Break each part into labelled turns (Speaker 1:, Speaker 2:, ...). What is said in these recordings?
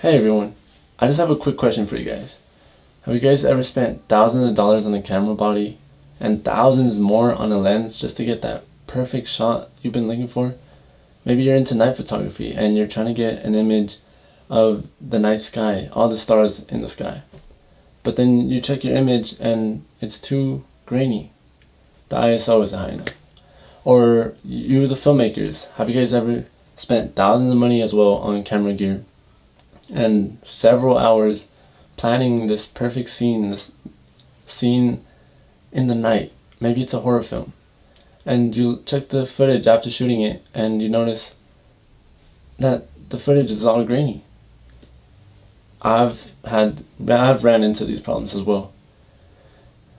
Speaker 1: Hey everyone, I just have a quick question for you guys. Have you guys ever spent thousands of dollars on a camera body and thousands more on a lens just to get that perfect shot you've been looking for? Maybe you're into night photography and you're trying to get an image of the night sky, all the stars in the sky. But then you check your image and it's too grainy. The ISO isn't high enough. Or you, the filmmakers, have you guys ever spent thousands of money as well on camera gear and several hours planning this perfect scene, this scene in the night? Maybe it's a horror film, and you check the footage after shooting it and you notice that the footage is all grainy. I've ran into these problems as well.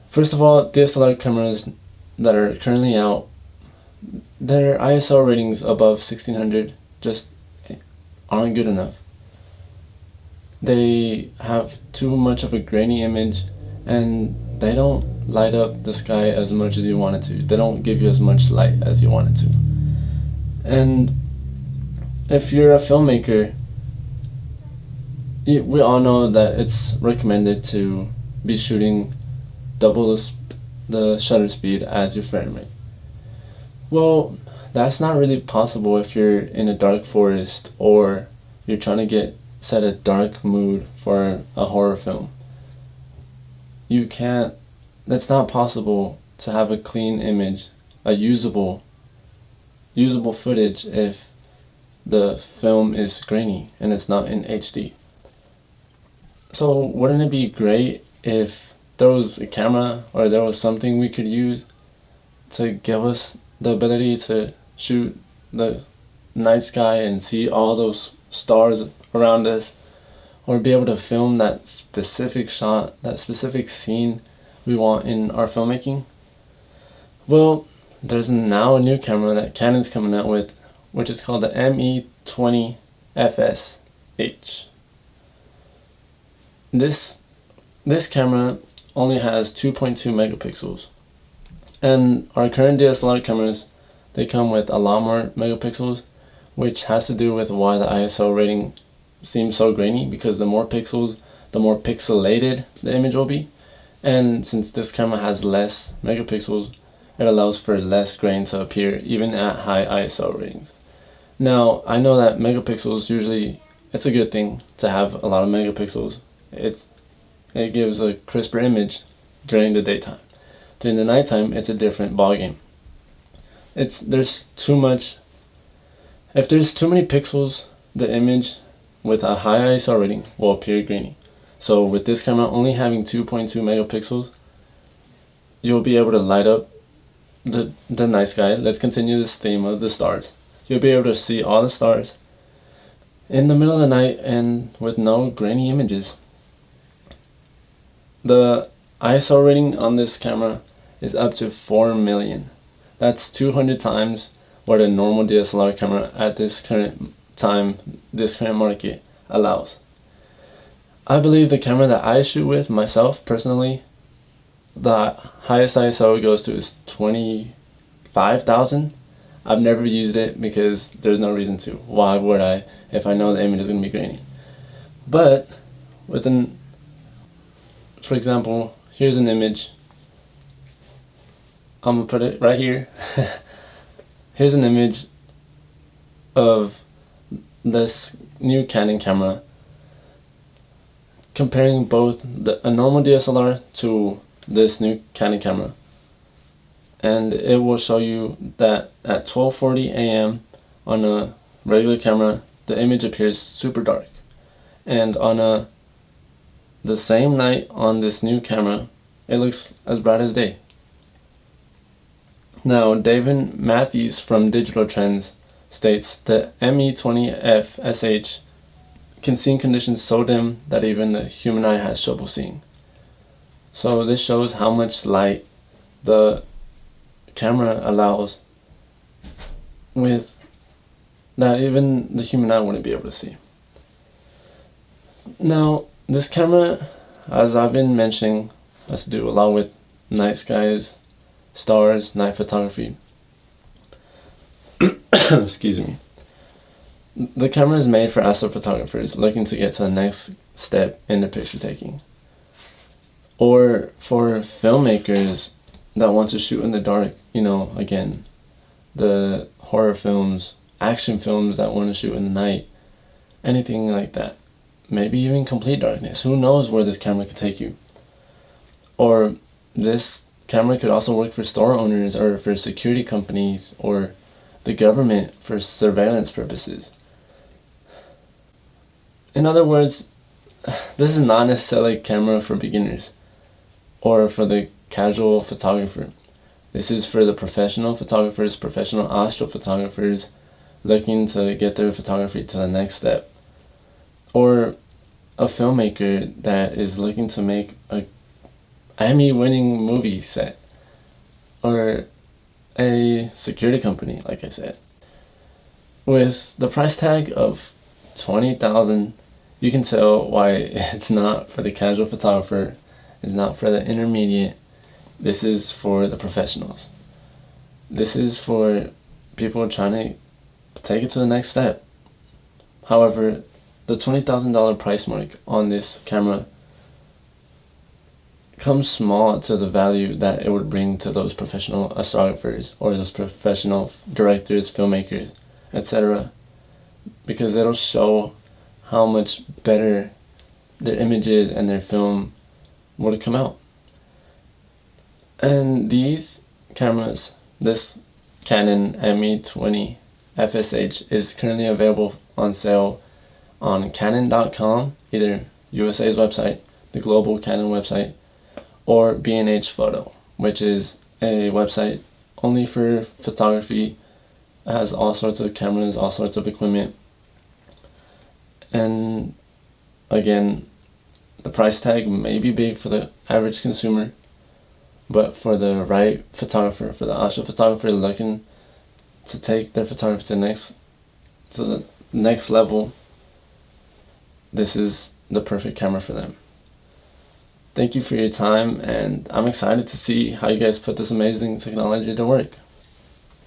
Speaker 1: First of all, DSLR cameras that are currently out, their ISO ratings above 1600 just aren't good enough. They have too much of a grainy image and they don't light up the sky as much as you want it to. They don't give you as much light as you want it to. And if you're a filmmaker, we all know that it's recommended to be shooting double the shutter speed as your frame rate. Well, that's not really possible if you're in a dark forest or you're trying to set a dark mood for a horror film. That's not possible to have a clean image, a usable footage if the film is grainy and it's not in HD. So wouldn't it be great if there was a camera or there was something we could use to give us the ability to shoot the night sky and see all those stars around us, or be able to film that specific shot, that specific scene we want in our filmmaking? Well, there's now a new camera that Canon's coming out with, which is called the ME20 FS-H. This camera only has 2.2 megapixels, and our current DSLR cameras, they come with a lot more megapixels, which has to do with why the ISO rating seems so grainy, because the more pixels, the more pixelated the image will be. And since this camera has less megapixels, it allows for less grain to appear even at high ISO ratings. Now, I know that megapixels usually, it's a good thing to have a lot of megapixels. It gives a crisper image during the daytime. During the nighttime, it's a different ballgame. There's too much. If there's too many pixels, the image with a high ISO rating will appear grainy. So with this camera only having 2.2 megapixels, you'll be able to light up the night sky. Let's continue this theme of the stars. You'll be able to see all the stars in the middle of the night and with no grainy images. The ISO rating on this camera is up to 4 million. That's 200 times what a normal DSLR camera at this current time, this current market allows. I believe the camera that I shoot with myself personally, the highest ISO it goes to is 25,000. I've never used it because there's no reason to. Why would I if I know the image is going to be grainy? But for example, here's an image. I'm going to put it right here. Here's an image of this new Canon camera, comparing both a normal DSLR to this new Canon camera. And it will show you that at 12:40 a.m. on a regular camera, the image appears super dark. And on the same night on this new camera, it looks as bright as day. Now, David Matthews from Digital Trends states that ME20 FS-H can see in conditions so dim that even the human eye has trouble seeing. So this shows how much light the camera allows with that even the human eye wouldn't be able to see. Now, this camera, as I've been mentioning, has to do a lot with night skies, stars, night photography. Excuse me. The camera is made for astrophotographers looking to get to the next step in the picture taking, or for filmmakers that want to shoot in the dark. Again, the horror films, action films that want to shoot in the night, anything like that. Maybe even complete darkness. Who knows where this camera could take you? Or this camera could also work for store owners or for security companies or the government for surveillance purposes. In other words, this is not necessarily a camera for beginners or for the casual photographer. This is for the professional photographers, professional astrophotographers looking to get their photography to the next step. Or a filmmaker that is looking to make a Emmy-winning movie set. Or a security company, like I said. With the price tag of $20,000, you can tell why it's not for the casual photographer, it's not for the intermediate. This is for the professionals. This is for people trying to take it to the next step. However, the $20,000 price mark on this camera comes small to the value that it would bring to those professional astrographers or those professional directors, filmmakers, etc. Because it'll show how much better their images and their film would come out. And these cameras, this Canon ME20 FSH is currently available on sale on Canon.com, either USA's website, the global Canon website, or B&H Photo, which is a website only for photography. It has all sorts of cameras, all sorts of equipment. And again, the price tag may be big for the average consumer, but for the right photographer, for the astrophotographer looking to take their photography to the next level, this is the perfect camera for them. Thank you for your time, and I'm excited to see how you guys put this amazing technology to work.